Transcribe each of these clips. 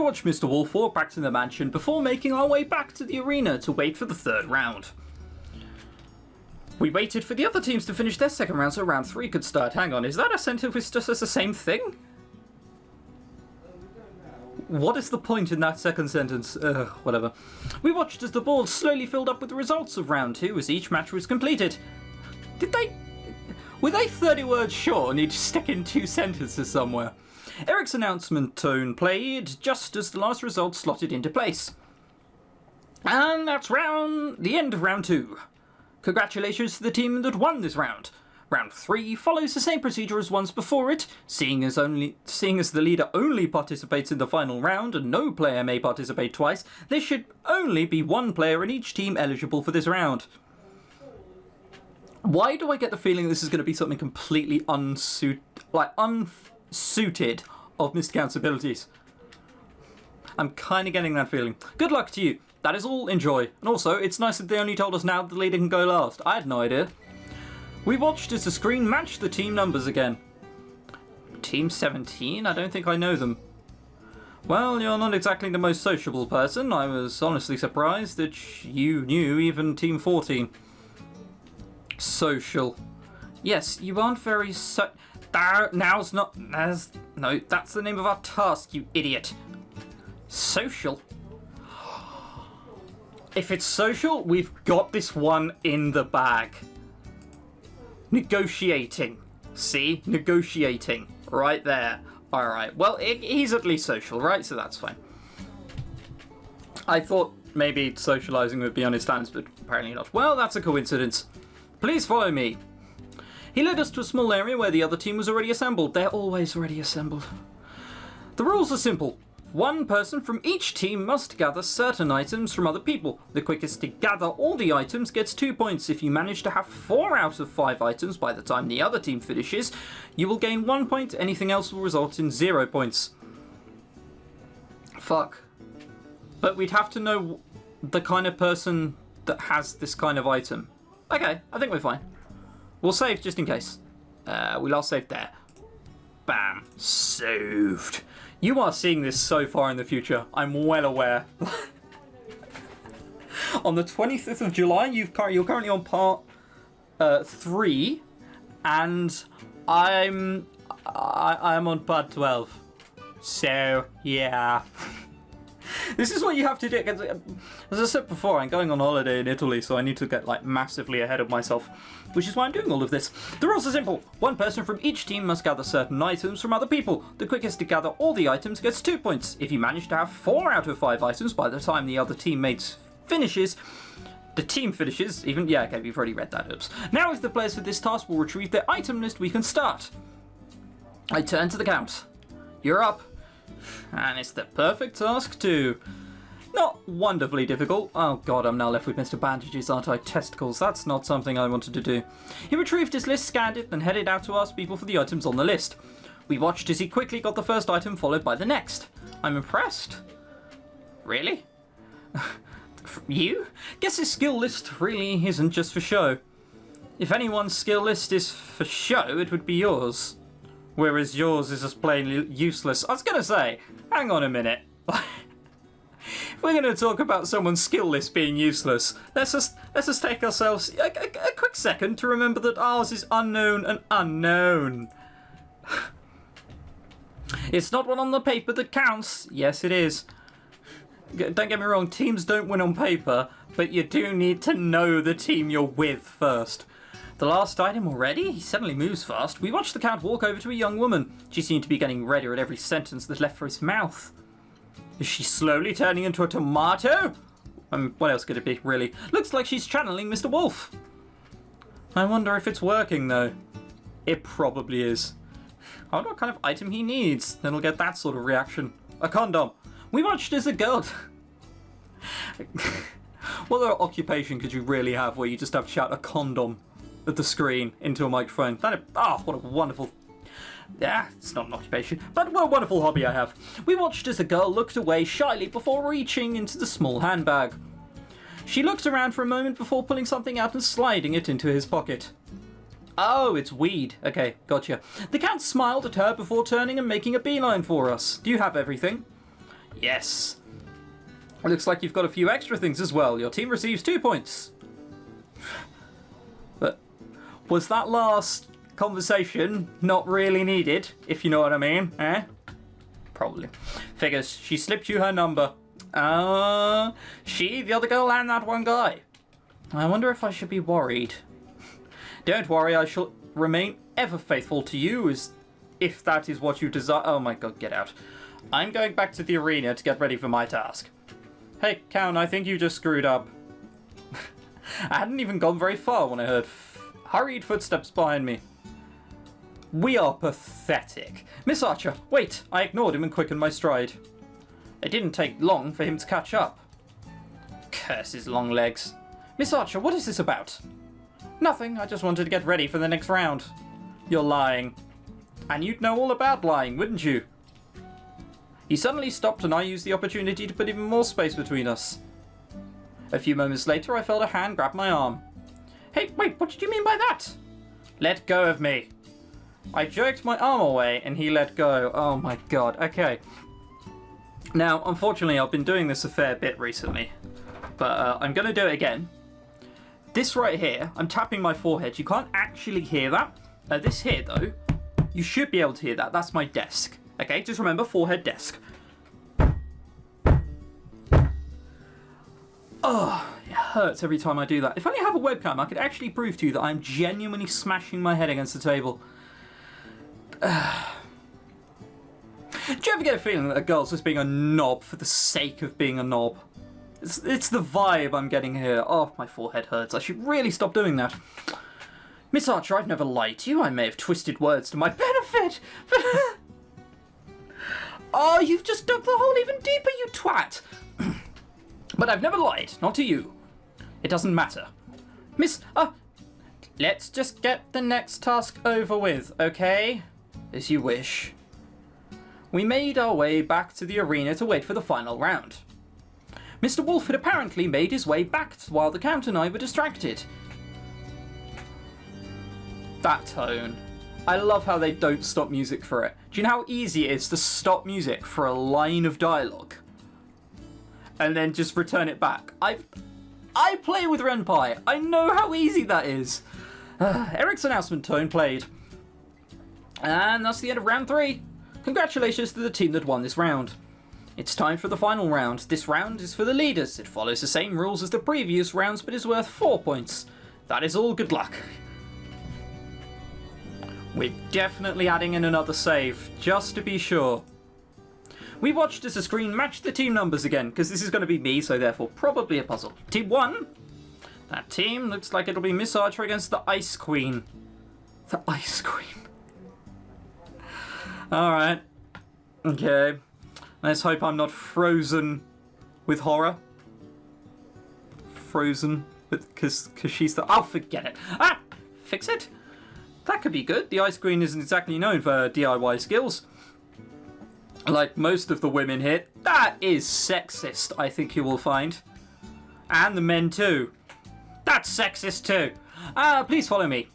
watched Mr. Wolf walk back to the mansion before making our way back to the arena to wait for the third round. We waited for the other teams to finish their second round so round 3 could start. Hang on, is that a sentence which just says the same thing? What is the point in that second sentence? Whatever. We watched as the board slowly filled up with the results of round 2 as each match was completed. Were they 30 words short and need to stick in 2 sentences somewhere? Eric's announcement tone played just as the last result slotted into place. And that's the end of round 2. Congratulations to the team that won this round. Round 3 follows the same procedure as once before it, seeing as the leader only participates in the final round and no player may participate twice. There should only be 1 player in each team eligible for this round. Why do I get the feeling this is going to be something completely unsuited of Mr. Count's abilities? I'm kind of getting that feeling. Good luck to you. That is all. Enjoy. And also, it's nice that they only told us now that the leader can go last. I had no idea. We watched as the screen matched the team numbers again. Team 17? I don't think I know them. Well, you're not exactly the most sociable person. I was honestly surprised that you knew even Team 14. Social. Yes, you aren't very now's not... No, that's the name of our task, you idiot. Social? If it's social, we've got this one in the bag. Negotiating. See? Negotiating. Right there. Alright, well, he's at least social, right? So that's fine. I thought maybe socializing would be on his stands, but apparently not. Well, that's a coincidence. Please follow me. He led us to a small area where the other team was already assembled. They're always already assembled. The rules are simple. 1 person from each team must gather certain items from other people. The quickest to gather all the items gets 2 points. If you manage to have 4 out of 5 items by the time the other team finishes, you will gain 1 point. Anything else will result in 0 points. Fuck. But we'd have to know the kind of person that has this kind of item. Okay, I think we're fine. We'll save just in case. We last saved there. Bam. Saved. You are seeing this so far in the future. I'm well aware. On the 25th of July, you're currently on part 3, and I'm on part 12. So yeah. This is what you have to do. As I said before, I'm going on holiday in Italy, so I need to get like massively ahead of myself, which is why I'm doing all of this. The rules are simple. 1 person from each team must gather certain items from other people. The quickest to gather all the items gets 2 points. If you manage to have 4 out of 5 items by the time the other teammate finishes, yeah, okay, we've already read that, oops. Now if the players for this task will retrieve their item list, we can start. I turn to the count. You're up. And it's the perfect task too. Not wonderfully difficult. Oh god, I'm now left with Mr. Bandages, aren't I? Testicles, that's not something I wanted to do. He retrieved his list, scanned it, and headed out to ask people for the items on the list. We watched as he quickly got the first item followed by the next. I'm impressed. Really? You? Guess his skill list really isn't just for show. If anyone's skill list is for show, it would be yours. Whereas yours is just plain useless. I was going to say, hang on a minute. If we're going to talk about someone's skill list being useless, let's just take ourselves a quick second to remember that ours is unknown and unknown. It's not what on the paper that counts. Yes, it is. Don't get me wrong, teams don't win on paper, but you do need to know the team you're with first. The last item already? He suddenly moves fast. We watched the Count walk over to a young woman. She seemed to be getting redder at every sentence that left for his mouth. Is she slowly turning into a tomato? What else could it be, really? Looks like she's channeling Mr. Wolf. I wonder if it's working, though. It probably is. I wonder what kind of item he needs that'll get that sort of reaction. A condom. We watched as a girl... What other occupation could you really have where you just have to shout a condom at the screen into a microphone? What a wonderful... Yeah, it's not an occupation, but what a wonderful hobby I have. We watched as the girl looked away shyly before reaching into the small handbag. She looked around for a moment before pulling something out and sliding it into his pocket. Oh, it's weed. Okay, gotcha. The Count smiled at her before turning and making a beeline for us. Do you have everything? Yes. Looks like you've got a few extra things as well. Your team receives 2 points. But was that last conversation not really needed, if you know what I mean? Eh? Probably. Figures. She slipped you her number. She, the other girl, and that one guy. I wonder if I should be worried. Don't worry, I shall remain ever faithful to you, as if that is what you desire. Oh my god, get out. I'm going back to the arena to get ready for my task. Hey, Count, I think you just screwed up. I hadn't even gone very far when I heard hurried footsteps behind me. We are pathetic. Miss Archer, wait! I ignored him and quickened my stride. It didn't take long for him to catch up. Curse his long legs. Miss Archer, what is this about? Nothing, I just wanted to get ready for the next round. You're lying. And you'd know all about lying, wouldn't you? He suddenly stopped and I used the opportunity to put even more space between us. A few moments later, I felt a hand grab my arm. Hey, wait, what did you mean by that? Let go of me. I jerked my arm away and he let go. Oh my god, okay. Now, unfortunately, I've been doing this a fair bit recently. But I'm going to do it again. This right here, I'm tapping my forehead. You can't actually hear that. This here, though, you should be able to hear that. That's my desk. Okay, just remember, forehead, desk. Oh, it hurts every time I do that. If only I have a webcam, I could actually prove to you that I'm genuinely smashing my head against the table. Do you ever get a feeling that a girl's just being a knob for the sake of being a knob? It's the vibe I'm getting here. Oh, my forehead hurts. I should really stop doing that. Miss Archer, I've never lied to you. I may have twisted words to my benefit, but... Oh, you've just dug the hole even deeper, you twat! But I've never lied, not to you. It doesn't matter. Let's just get the next task over with, okay? As you wish. We made our way back to the arena to wait for the final round. Mr. Wolf had apparently made his way back while the Count and I were distracted. That tone. I love how they don't stop music for it. Do you know how easy it is to stop music for a line of dialogue? And then just return it back. I play with Renpai. I know how easy that is. Eric's announcement tone played. And that's the end of round 3. Congratulations to the team that won this round. It's time for the final round. This round is for the leaders. It follows the same rules as the previous rounds, but is worth 4 points. That is all. Good luck. We're definitely adding in another save, just to be sure. We watched as the screen matched the team numbers again, because this is going to be me, so therefore probably a puzzle. Team 1. That team looks like it'll be Miss Archer against the Ice Queen. The Ice Queen. Alright. Okay. Let's hope I'm not frozen with horror. Frozen, because she's the... Oh, forget it. Ah! Fix it. That could be good. The Ice Queen isn't exactly known for DIY skills. Like most of the women here. That is sexist, I think you will find. And the men too. That's sexist too. Please follow me.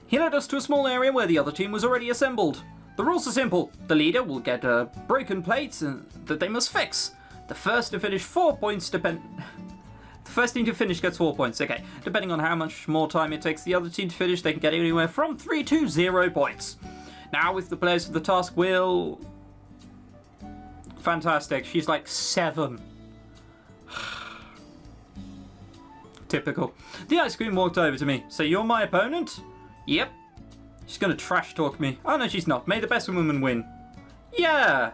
He led us to a small area where the other team was already assembled. The rules are simple. The leader will get broken plates that they must fix. The first to finish 4 points The first team to finish gets 4 points. Okay, depending on how much more time it takes the other team to finish, they can get anywhere from 3 to 0 points. Now, with the players for the task will... Fantastic. She's like 7. Typical. The Ice Queen walked over to me. So you're my opponent? Yep. She's going to trash talk me. Oh, no, she's not. May the best woman win. Yeah.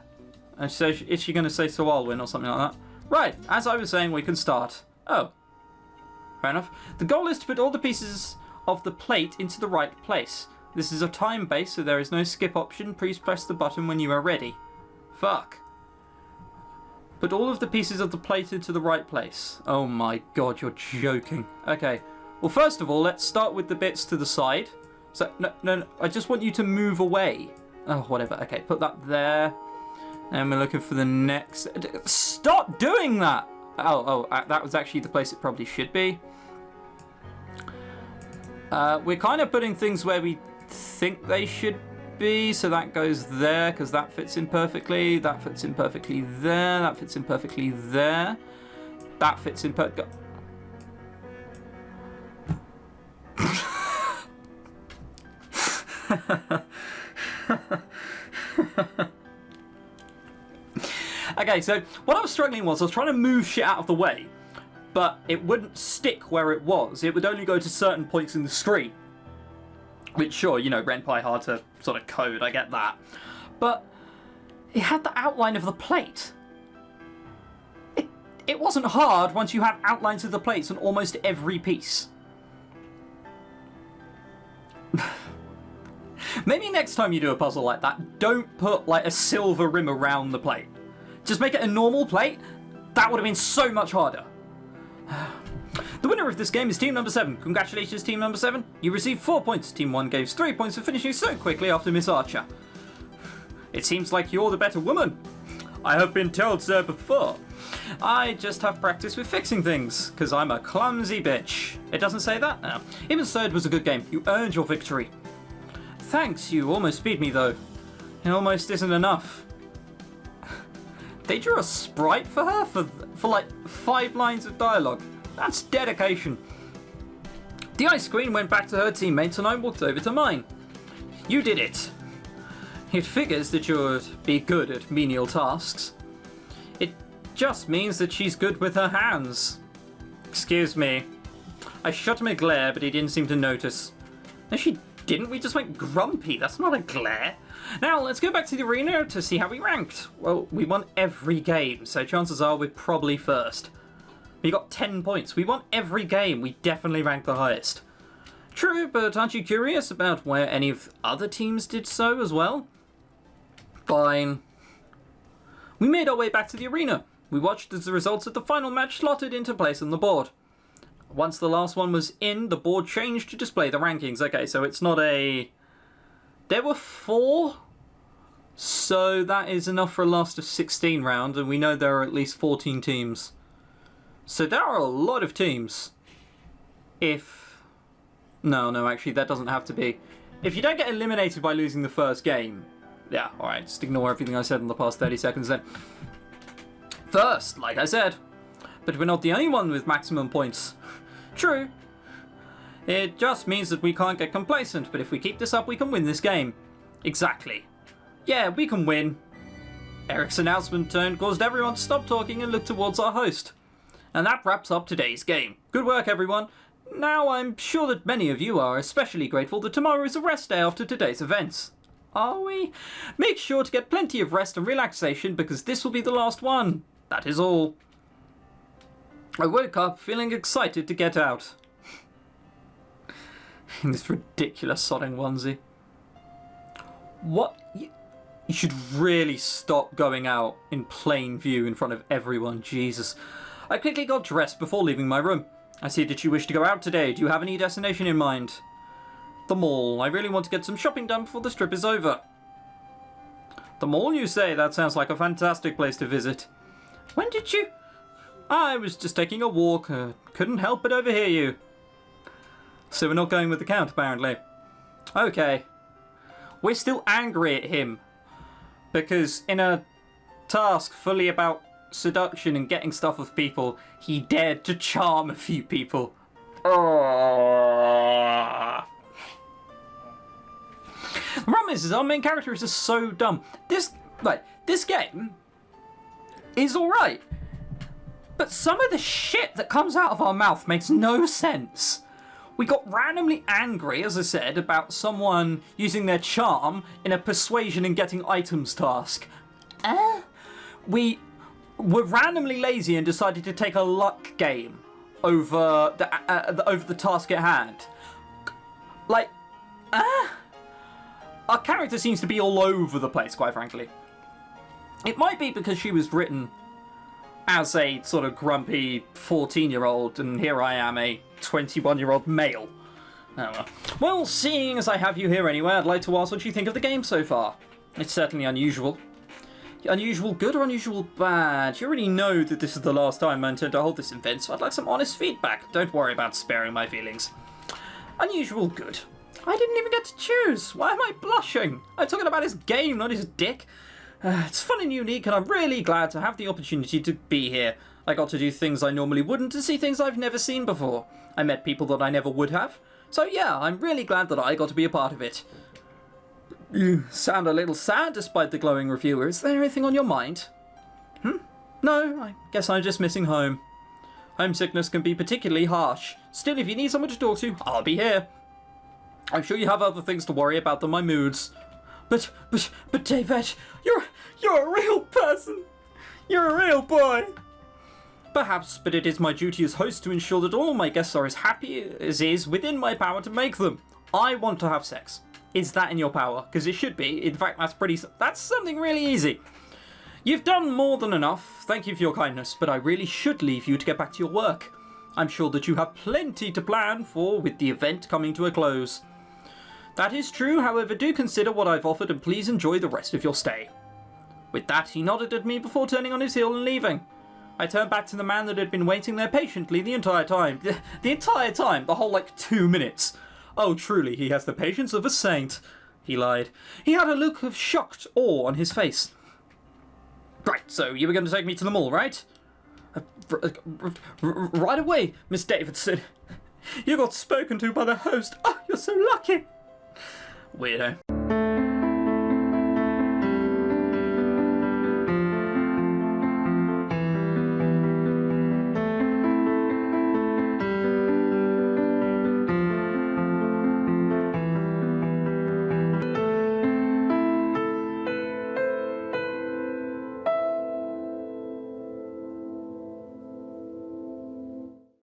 And so is she going to say so I'll win or something like that? Right. As I was saying, we can start. Oh. Fair enough. The goal is to put all the pieces of the plate into the right place. This is a time base, so there is no skip option. Please press the button when you are ready. Fuck. Put all of the pieces of the plate into the right place. Oh my god, you're joking. Okay. Well, first of all, let's start with the bits to the side. So, no, I just want you to move away. Oh, whatever. Okay, put that there. And we're looking for the next... Stop doing that! Oh, that was actually the place it probably should be. We're kind of putting things where we think they should be, so that goes there, because that fits in perfectly. That fits in perfectly there. That fits in perfectly there. That fits in Okay, so what I was struggling was I was trying to move shit out of the way, but it wouldn't stick where it was. It would only go to certain points in the screen. Which, sure, you know, RenPy hard to sort of code, I get that. But it had the outline of the plate. It wasn't hard once you have outlines of the plates on almost every piece. Maybe next time you do a puzzle like that, don't put like a silver rim around the plate. Just make it a normal plate. That would have been so much harder. The winner of this game is Team Number 7. Congratulations, Team Number 7. You received 4 points. Team 1 gave 3 points for finishing so quickly after Miss Archer. It seems like you're the better woman. I have been told so before. I just have practice with fixing things, because I'm a clumsy bitch. It doesn't say that? No. Even so, it was a good game. You earned your victory. Thanks, you almost beat me though. It almost isn't enough. They drew a sprite for her for like 5 lines of dialogue. That's dedication. The ice queen went back to her teammates and I walked over to mine. You did it. It figures that you'd be good at menial tasks. It just means that she's good with her hands. Excuse me. I shot him a glare, but he didn't seem to notice. No, she didn't. We just went grumpy. That's not a glare. Now, let's go back to the arena to see how we ranked. Well, we won every game, so chances are we're probably first. We got 10 points. We won every game. We definitely ranked the highest. True, but aren't you curious about where any of the other teams did so as well? Fine. We made our way back to the arena. We watched as the results of the final match slotted into place on the board. Once the last one was in, the board changed to display the rankings. Okay, so it's not a... There were 4, so that is enough for a last of 16 round, and we know there are at least 14 teams. So there are a lot of teams. If... No, actually, that doesn't have to be. If you don't get eliminated by losing the first game... Yeah, alright, just ignore everything I said in the past 30 seconds then. First, like I said. But we're not the only one with maximum points. True. It just means that we can't get complacent, but if we keep this up, we can win this game. Exactly. Yeah, we can win. Eric's announcement tone caused everyone to stop talking and look towards our host. And that wraps up today's game. Good work, everyone. Now, I'm sure that many of you are especially grateful that tomorrow is a rest day after today's events. Are we? Make sure to get plenty of rest and relaxation because this will be the last one. That is all. I woke up feeling excited to get out. In this ridiculous sodding onesie. What? You should really stop going out in plain view in front of everyone, Jesus. I quickly got dressed before leaving my room. I see that you wish to go out today. Do you have any destination in mind? The mall. I really want to get some shopping done before the trip is over. The mall, you say? That sounds like a fantastic place to visit. When did you... I was just taking a walk. Couldn't help but overhear you. So we're not going with the count, apparently. Okay. We're still angry at him. Because in a task fully about seduction and getting stuff of people, he dared to charm a few people. The problem is our main character is just so dumb. This game is alright. But some of the shit that comes out of our mouth makes no sense. We got randomly angry, as I said, about someone using their charm in a persuasion and getting items task. We were randomly lazy and decided to take a luck game over the task at hand. Like, our character seems to be all over the place, quite frankly. It might be because she was written as a sort of grumpy 14-year-old, and here I am, a 21-year-old male. Oh, well, seeing as I have you here anyway, I'd like to ask what you think of the game so far. It's certainly unusual. Unusual good or unusual bad? You already know that this is the last time I intend to hold this event, so I'd like some honest feedback. Don't worry about sparing my feelings. Unusual good. I didn't even get to choose. Why am I blushing? I'm talking about his game, not his dick. It's fun and unique, and I'm really glad to have the opportunity to be here. I got to do things I normally wouldn't, to see things I've never seen before. I met people that I never would have. So yeah, I'm really glad that I got to be a part of it. You sound a little sad despite the glowing reviewer. Is there anything on your mind? No, I guess I'm just missing home. Homesickness can be particularly harsh. Still, if you need someone to talk to, I'll be here. I'm sure you have other things to worry about than my moods. But David, you're a real person. You're a real boy. Perhaps, but it is my duty as host to ensure that all my guests are as happy as is within my power to make them. I want to have sex. Is that in your power? Because it should be. In fact, that's something really easy. You've done more than enough. Thank you for your kindness, but I really should leave you to get back to your work. I'm sure that you have plenty to plan for with the event coming to a close. That is true, however, do consider what I've offered and please enjoy the rest of your stay. With that, he nodded at me before turning on his heel and leaving. I turned back to the man that had been waiting there patiently the entire time. The entire time, the whole 2 minutes. Oh, truly, he has the patience of a saint. He lied. He had a look of shocked awe on his face. Right, so you were going to take me to the mall, right? Right away, Miss Davidson. You got spoken to by the host. Oh, you're so lucky. Weirdo.